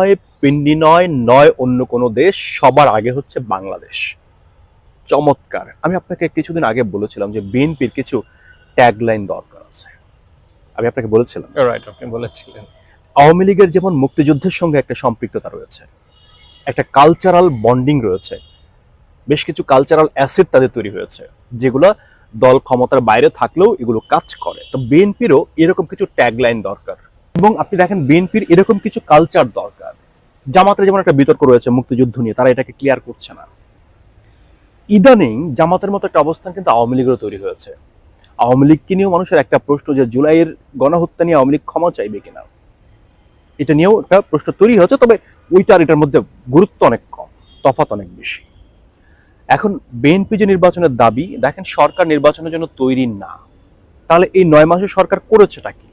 নয় পিন্ডি নয়, নয় অন্য কোনো দেশ, সবার আগে হচ্ছে বাংলাদেশ। চমৎকার। আমি আপনাকে কিছুদিন আগে বলেছিলাম যে বিএনপির কিছু ট্যাগলাইন দরকার আছে। আমি আপনাকে বলেছিলাম রাইট, আপনি বলেছিলেন। আওয়ামী লীগের যেমন মুক্তিযুদ্ধের সঙ্গে একটা সম্পৃক্ততা রয়েছে, একটা কালচারাল বন্ডিং রয়েছে, বেশ কিছু কালচারাল অ্যাসেট তাদের তৈরি হয়েছে, যেগুলো দল ক্ষমতার বাইরে থাকলেও এগুলো কাজ করে। তো বিএনপিরও এরকম কিছু ট্যাগলাইন দরকার, এবং আপনি দেখেন বিএনপির এরকম কিছু কালচার দরকার। জামাতের যেমন একটা বিতর্ক রয়েছে মুক্তিযুদ্ধ নিয়ে, তারা এটাকে ক্লিয়ার করছে না। ইদানিং জামাতের মতো একটা অবস্থান কিন্তু আওয়ামী লীগেরও তৈরি হয়েছে। আওয়ামী লীগকে নিয়েও মানুষের একটা প্রশ্ন যে জুলাইয়ের গণহত্যা নিয়ে আওয়ামী লীগ ক্ষমা চাইবে কিনা, এটা নিয়েও একটা প্রশ্ন তৈরি হয়েছে। তবে ওইটার এটার মধ্যে গুরুত্ব অনেক কম, তফাৎ অনেক বেশি। এখন বিএনপি যে নির্বাচনের দাবি, দেখেন সরকার নির্বাচনের জন্য তৈরি না, তাহলে এই 9 মাসে সরকার করেছেটা কি?